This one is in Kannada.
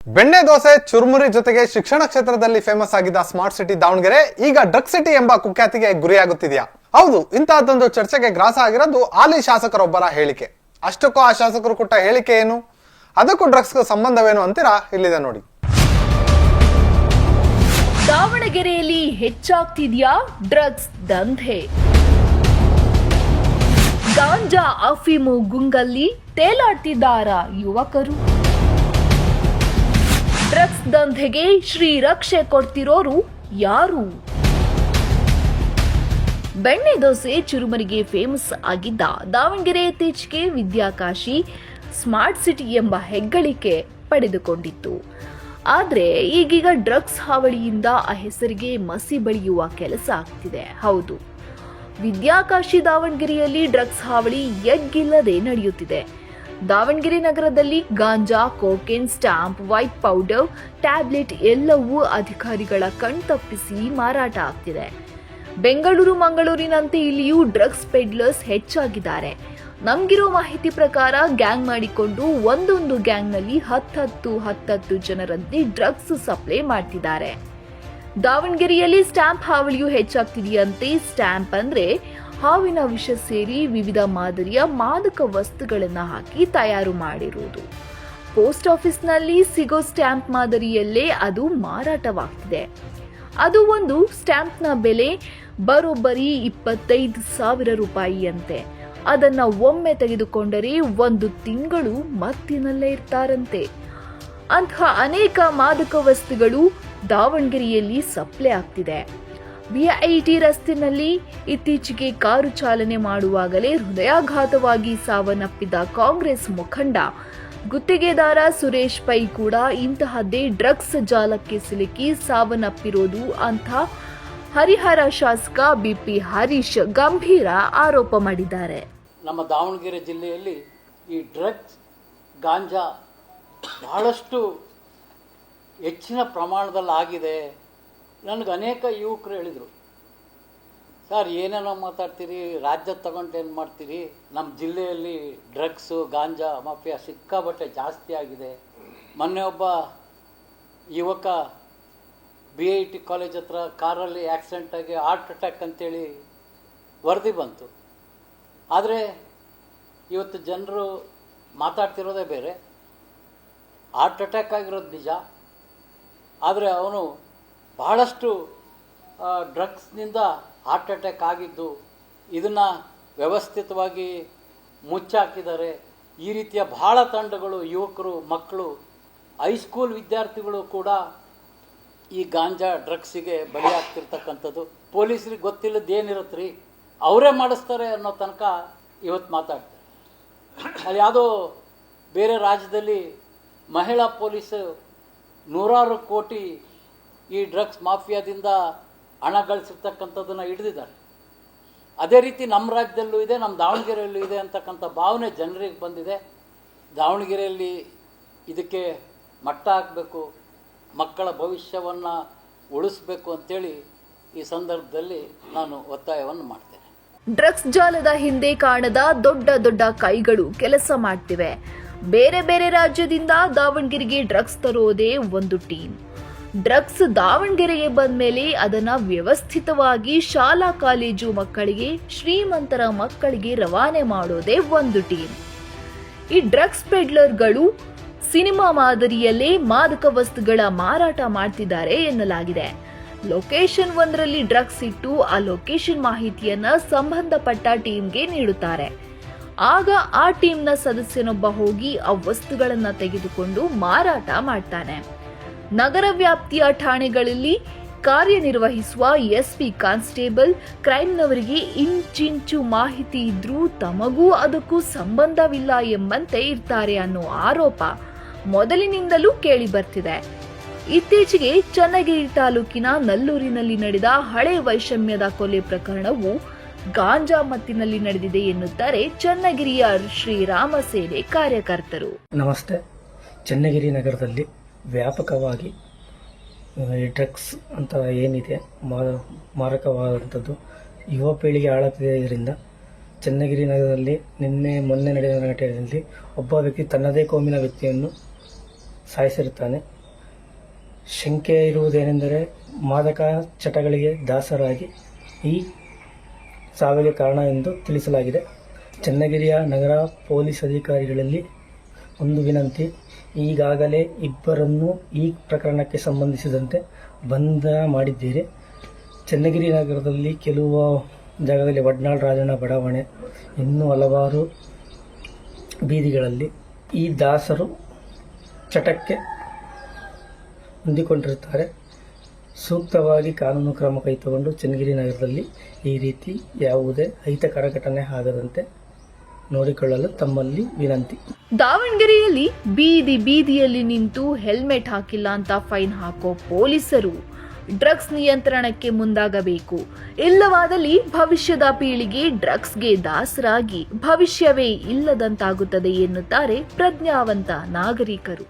ಬೆಣ್ಣೆ ದೋಸೆ ಚುರುಮುರಿ ಜೊತೆಗೆ ಶಿಕ್ಷಣ ಕ್ಷೇತ್ರದಲ್ಲಿ ಫೇಮಸ್ ಆಗಿದ್ದ ಸ್ಮಾರ್ಟ್ ಸಿಟಿ ದಾವಣಗೆರೆ ಈಗ ಡ್ರಗ್ ಸಿಟಿ ಎಂಬ ಕುಖ್ಯಾತಿಗೆ ಗುರಿಯಾಗುತ್ತಿದೆಯಾ? ಹೌದು, ಇಂತಹದ್ದೊಂದು ಚರ್ಚೆಗೆ ಗ್ರಾಸ ಆಗಿರೋದು ಹಾಲಿ ಶಾಸಕರೊಬ್ಬರ ಹೇಳಿಕೆ. ಅಷ್ಟಕ್ಕೂ ಆ ಶಾಸಕರು ಕೊಟ್ಟ ಹೇಳಿಕೆ ಏನು, ಅದಕ್ಕೂ ಡ್ರಗ್ಸ್ಗೂ ಸಂಬಂಧವೇನು ಅಂತೀರಾ? ಇಲ್ಲಿದೆ ನೋಡಿ. ದಾವಣಗೆರೆಯಲ್ಲಿ ಹೆಚ್ಚಾಗ್ತಿದ್ಯಾ ಡ್ರಗ್ಸ್ ದಂಧೆ? ಗಾಂಜಾ ಅಫೀಮು ಗುಂಗಲ್ಲಿ ತೇಲಾಡ್ತಿದ್ದಾರಾ ಯುವಕರು? ಡ್ರಗ್ಸ್ ದಂಧೆಗೆ ಶ್ರೀರಕ್ಷೆ ಕೊಡ್ತಿರೋರು ಯಾರು? ಬೆಣ್ಣೆ ದೋಸೆ ಚುರುಮರಿಗೆ ಫೇಮಸ್ ಆಗಿದ್ದ ದಾವಣಗೆರೆ ಇತ್ತೀಚೆಗೆ ವಿದ್ಯಾಕಾಶಿ ಸ್ಮಾರ್ಟ್ ಸಿಟಿ ಎಂಬ ಹೆಗ್ಗಳಿಕೆ ಪಡೆದುಕೊಂಡಿತ್ತು. ಆದ್ರೆ ಈಗೀಗ ಡ್ರಗ್ಸ್ ಹಾವಳಿಯಿಂದ ಆ ಹೆಸರಿಗೆ ಮಸಿ ಬಳಿಯುವ ಕೆಲಸ ಆಗ್ತಿದೆ. ಹೌದು, ವಿದ್ಯಾಕಾಶಿ ದಾವಣಗೆರೆಯಲ್ಲಿ ಡ್ರಗ್ಸ್ ಹಾವಳಿ ಎಗ್ಗಿಲ್ಲದೆ ನಡೆಯುತ್ತಿದೆ. ದಾವಣಗೆರೆ ನಗರದಲ್ಲಿ ganja, cocaine, stamp, white powder, tablet ಎಲ್ಲವೂ ಅಧಿಕಾರಿಗಳ ಕಣ್ತಪ್ಪಿಸಿ ಮಾರಾಟ ಆಗ್ತಿದೆ. ಬೆಂಗಳೂರು, ಮಂಗಳೂರಿನಂತೆ ಇಲ್ಲಿಯೂ ಡ್ರಗ್ಸ್ ಪೆಡ್ಲರ್ಸ್ ಹೆಚ್ಚಾಗಿದ್ದಾರೆ. ನಮ್ಗಿರೋ ಮಾಹಿತಿ ಪ್ರಕಾರ ಗ್ಯಾಂಗ್ ಮಾಡಿಕೊಂಡು ಒಂದೊಂದು ಗ್ಯಾಂಗ್ನಲ್ಲಿ 10 ಜನರಂತೆ ಡ್ರಗ್ಸ್ ಸಪ್ಲೈ ಮಾಡ್ತಿದ್ದಾರೆ. ದಾವಣಗೆರೆಯಲ್ಲಿ ಸ್ಟಾಂಪ್ ಹಾವಳಿಯು ಹೆಚ್ಚಾಗ್ತಿದೆಯಂತೆ. ಸ್ಟಾಂಪ್ ಅಂದ್ರೆ ಹಾವಿನ ವಿಷ ಸೇರಿ ವಿವಿಧ ಮಾದರಿಯ ಮಾದಕ ವಸ್ತುಗಳನ್ನು ಹಾಕಿ ತಯಾರು ಮಾಡಿರುವುದು. ಪೋಸ್ಟ್ ಆಫೀಸ್ನಲ್ಲಿ ಸಿಗೋ ಸ್ಟಾಂಪ್ ಮಾದರಿಯಲ್ಲೇ ಅದು ಮಾರಾಟವಾಗ್ತಿದೆ. ಅದು ಒಂದು ಸ್ಟಾಂಪ್ನ ಬೆಲೆ ಬರೋಬ್ಬರಿ 25,000 ರೂಪಾಯಿಯಂತೆ. ಅದನ್ನ ಒಮ್ಮೆ ತೆಗೆದುಕೊಂಡರೆ 1 ತಿಂಗಳು ಮತ್ತಿನಲ್ಲೇ ಇರ್ತಾರಂತೆ. ಅಂತಹ ಅನೇಕ ಮಾದಕ ವಸ್ತುಗಳು ದಾವಣಗೆರೆಯಲ್ಲಿ ಸಪ್ಲೈ ಆಗ್ತಿದೆ. ವಿಐಟಿ ರಸ್ತೆಯಲ್ಲಿ ಇತ್ತೀಚೆಗೆ ಕಾರು ಚಾಲನೆ ಮಾಡುವಾಗಲೇ ಹೃದಯಾಘಾತವಾಗಿ ಸಾವನ್ನಪ್ಪಿದ ಕಾಂಗ್ರೆಸ್ ಮುಖಂಡ ಗುತ್ತಿಗೆದಾರ ಸುರೇಶ್ ಪೈ ಕೂಡ ಇಂತಹದ್ದೇ ಡ್ರಗ್ಸ್ ಜಾಲಕ್ಕೆ ಸಿಲುಕಿ ಸಾವನ್ನಪ್ಪಿರೋದು ಅಂತ ಹರಿಹರ ಶಾಸಕ ಬಿಪಿ ಹರೀಶ್ ಗಂಭೀರ ಆರೋಪ ಮಾಡಿದ್ದಾರೆ. ನಮ್ಮ ದಾವಣಗೆರೆ ಜಿಲ್ಲೆಯಲ್ಲಿ ಈ ಡ್ರಗ್ಸ್, ಗಾಂಜಾ ಬಹಳಷ್ಟು ಹೆಚ್ಚಿನ ಪ್ರಮಾಣದಲ್ಲಿ ಆಗಿದೆ. ನನಗೆ ಅನೇಕ ಯುವಕರು ಹೇಳಿದರು, ಸರ್ ಏನೇನೋ ಮಾತಾಡ್ತೀರಿ, ರಾಜ್ಯ ತಗೊಂಡು ಏನು ಮಾಡ್ತೀರಿ, ನಮ್ಮ ಜಿಲ್ಲೆಯಲ್ಲಿ ಡ್ರಗ್ಸು, ಗಾಂಜಾ ಮಾಫಿಯಾ ಸಿಕ್ಕಾಬಟ್ಟೆ ಜಾಸ್ತಿ ಆಗಿದೆ. ಮೊನ್ನೆ ಒಬ್ಬ ಯುವಕ BIT ಕಾಲೇಜ್ ಹತ್ರ ಕಾರಲ್ಲಿ ಆಕ್ಸಿಡೆಂಟ್ ಆಗಿ ಹಾರ್ಟ್ ಅಟ್ಯಾಕ್ ಅಂತೇಳಿ ವರದಿ ಬಂತು. ಆದರೆ ಇವತ್ತು ಜನರು ಮಾತಾಡ್ತಿರೋದೇ ಬೇರೆ. ಹಾರ್ಟ್ ಅಟ್ಯಾಕ್ ಆಗಿರೋದು ನಿಜ, ಆದರೆ ಅವನು ಬಹಳಷ್ಟು ಡ್ರಗ್ಸ್ನಿಂದ ಹಾರ್ಟ್ ಅಟ್ಯಾಕ್ ಆಗಿದ್ದು, ಇದನ್ನು ವ್ಯವಸ್ಥಿತವಾಗಿ ಮುಚ್ಚಾಕಿದ್ದಾರೆ. ಈ ರೀತಿಯ ಬಹಳ ತಂಡಗಳು, ಯುವಕರು, ಮಕ್ಕಳು, ಹೈಸ್ಕೂಲ್ ವಿದ್ಯಾರ್ಥಿಗಳು ಕೂಡ ಈ ಗಾಂಜಾ ಡ್ರಗ್ಸಿಗೆ ಬಲಿಯಾಗ್ತಿರ್ತಕ್ಕಂಥದ್ದು. ಪೊಲೀಸರಿಗೆ ಗೊತ್ತಿಲ್ಲದೇನಿರುತ್ತೆ ರೀ, ಅವರೇ ಮಾಡಿಸ್ತಾರೆ ಅನ್ನೋ ತನಕ ಇವತ್ತು ಮಾತಾಡ್ತಾರೆ. ಅಲ್ಲಿ ಯಾವುದೋ ಬೇರೆ ರಾಜ್ಯದಲ್ಲಿ ಮಹಿಳಾ ಪೊಲೀಸು 100 ಕೋಟಿ ಈ ಡ್ರಗ್ಸ್ ಮಾಫಿಯಾದಿಂದ ಹಣ ಗಳಿಸಿರ್ತಕ್ಕಂಥದ್ದನ್ನು ಹಿಡಿದಿದ್ದಾರೆ. ಅದೇ ರೀತಿ ನಮ್ಮ ರಾಜ್ಯದಲ್ಲೂ ಇದೆ, ನಮ್ಮ ದಾವಣಗೆರೆಯಲ್ಲೂ ಇದೆ ಅಂತಕ್ಕಂಥ ಭಾವನೆ ಜನರಿಗೆ ಬಂದಿದೆ. ದಾವಣಗೆರೆಯಲ್ಲಿ ಇದಕ್ಕೆ ಮಟ್ಟ ಹಾಕಬೇಕು, ಮಕ್ಕಳ ಭವಿಷ್ಯವನ್ನು ಉಳಿಸಬೇಕು ಅಂತೇಳಿ ಈ ಸಂದರ್ಭದಲ್ಲಿ ನಾನು ಒತ್ತಾಯವನ್ನು ಮಾಡ್ತೇನೆ. ಡ್ರಗ್ಸ್ ಜಾಲದ ಹಿಂದೆ ಕಾಣದ ದೊಡ್ಡ ಕೈಗಳು ಕೆಲಸ ಮಾಡ್ತಿವೆ. ಬೇರೆ ಬೇರೆ ರಾಜ್ಯದಿಂದ ದಾವಣಗೆರೆಗೆ ಡ್ರಗ್ಸ್ ತರೋದೇ ಒಂದು ಟೀಮ್. ಡ್ರಗ್ಸ್ ದಾವಣಗೆರೆಗೆ ಬಂದ ಮೇಲೆ ಅದನ್ನ ವ್ಯವಸ್ಥಿತವಾಗಿ ಶಾಲಾ ಕಾಲೇಜು ಮಕ್ಕಳಿಗೆ, ಶ್ರೀಮಂತರ ಮಕ್ಕಳಿಗೆ ರವಾನೆ ಮಾಡೋದೇ ಒಂದು ಟೀಮ್. ಈ ಡ್ರಗ್ಸ್ ಪೆಡ್ಲರ್ಗಳು ಸಿನಿಮಾ ಮಾದರಿಯಲ್ಲೇ ಮಾದಕ ವಸ್ತುಗಳ ಮಾರಾಟ ಮಾಡ್ತಿದ್ದಾರೆ ಎನ್ನಲಾಗಿದೆ. ಲೊಕೇಶನ್ ಒಂದರಲ್ಲಿ ಡ್ರಗ್ಸ್ ಇಟ್ಟು ಆ ಲೊಕೇಶನ್ ಮಾಹಿತಿಯನ್ನ ಸಂಬಂಧಪಟ್ಟ ಟೀಮ್ಗೆ ನೀಡುತ್ತಾರೆ. ಆಗ ಆ ಟೀಮ್ನ ಸದಸ್ಯನೊಬ್ಬ ಹೋಗಿ ಆ ವಸ್ತುಗಳನ್ನ ತೆಗೆದುಕೊಂಡು ಮಾರಾಟ ಮಾಡ್ತಾನೆ. ನಗರ ವ್ಯಾಪ್ತಿಯ ಠಾಣೆಗಳಲ್ಲಿ ಕಾರ್ಯನಿರ್ವಹಿಸುವ SP ಕಾನ್ಸ್ಟೇಬಲ್ ಕ್ರೈಮ್ನವರಿಗೆ ಇಂಚಿಂಚು ಮಾಹಿತಿ ಇದ್ರೂ ತಮಗೂ ಅದಕ್ಕೂ ಸಂಬಂಧವಿಲ್ಲ ಎಂಬಂತೆ ಇರ್ತಾರೆ ಅನ್ನೋ ಆರೋಪ ಮೊದಲಿನಿಂದಲೂ ಕೇಳಿ ಬರ್ತಿದೆ. ಇತ್ತೀಚೆಗೆ ಚನ್ನಗಿರಿ ತಾಲೂಕಿನ ನಲ್ಲೂರಿನಲ್ಲಿ ನಡೆದ ಹಳೆ ವೈಷಮ್ಯದ ಕೊಲೆ ಪ್ರಕರಣವು ಗಾಂಜಾ ಮತ್ತಿನಲ್ಲಿ ನಡೆದಿದೆ ಎನ್ನುತ್ತಾರೆ ಚನ್ನಗಿರಿಯ ಶ್ರೀರಾಮ ಸೇನೆ ಕಾರ್ಯಕರ್ತರು. ನಮಸ್ತೆ. ಚನ್ನಗಿರಿ ನಗರದಲ್ಲಿ ವ್ಯಾಪಕವಾಗಿ ಡ್ರಗ್ಸ್ ಅಂತ ಏನಿದೆ ಮಾರಕವಾದಂಥದ್ದು ಯುವ ಪೀಳಿಗೆ ಹಾಳಾಗ್ತಿದ್ದರಿಂದ ಚನ್ನಗಿರಿ ನಗರದಲ್ಲಿ ಮೊನ್ನೆ ನಡೆದ ಘಟನೆಯಲ್ಲಿ ಒಬ್ಬ ವ್ಯಕ್ತಿ ತನ್ನದೇ ಕೋಮಿನ ವ್ಯಕ್ತಿಯನ್ನು ಸಾಯಿಸಿರುತ್ತಾನೆ. ಶಂಕೆ ಇರುವುದೇನೆಂದರೆ ಮಾದಕ ಚಟಗಳಿಗೆ ದಾಸರಾಗಿ ಈ ಸಾವಿಗೆ ಕಾರಣ ಎಂದು ತಿಳಿಸಲಾಗಿದೆ. ಚನ್ನಗಿರಿಯ ನಗರ ಪೊಲೀಸ್ ಅಧಿಕಾರಿಗಳಲ್ಲಿ ಒಂದು ವಿನಂತಿ: ಈಗಾಗಲೇ ಇಬ್ಬರನ್ನು ಈ ಪ್ರಕರಣಕ್ಕೆ ಸಂಬಂಧಿಸಿದಂತೆ ಬಂಧ ಮಾಡಿದ್ದೀರಿ. ಚನ್ನಗಿರಿ ನಗರದಲ್ಲಿ ಕೆಲವು ಜಾಗದಲ್ಲಿ ವಡ್ನಾಳ್ ರಾಜಣ್ಣ ಬಡಾವಣೆ, ಇನ್ನೂ ಹಲವಾರು ಬೀದಿಗಳಲ್ಲಿ ಈ ದಾಸರು ಚಟಕ್ಕೆ ಹೊಂದಿಕೊಂಡಿರುತ್ತಾರೆ. ಸೂಕ್ತವಾಗಿ ಕಾನೂನು ಕ್ರಮ ಕೈಗೊಂಡು ಚನ್ನಗಿರಿ ನಗರದಲ್ಲಿ ಈ ರೀತಿ ಯಾವುದೇ ಅಹಿತಕರ ಘಟನೆ ಆಗದಂತೆ ನೋಡಿಕೊಳ್ಳಲು ತಮ್ಮಲ್ಲಿ ವಿನಂತಿ. ದಾವಣಗೆರೆಯಲ್ಲಿ ಬೀದಿ ಬೀದಿಯಲ್ಲಿ ನಿಂತು ಹೆಲ್ಮೆಟ್ ಹಾಕಿಲ್ಲ ಅಂತ ಫೈನ್ ಹಾಕೋ ಪೊಲೀಸರು ಡ್ರಗ್ಸ್ ನಿಯಂತ್ರಣಕ್ಕೆ ಮುಂದಾಗಬೇಕು. ಇಲ್ಲವಾದಲ್ಲಿ ಭವಿಷ್ಯದ ಪೀಳಿಗೆ ಡ್ರಗ್ಸ್ಗೆ ದಾಸರಾಗಿ ಭವಿಷ್ಯವೇ ಇಲ್ಲದಂತಾಗುತ್ತದೆ ಎನ್ನುತ್ತಾರೆ ಪ್ರಜ್ಞಾವಂತ ನಾಗರಿಕರು.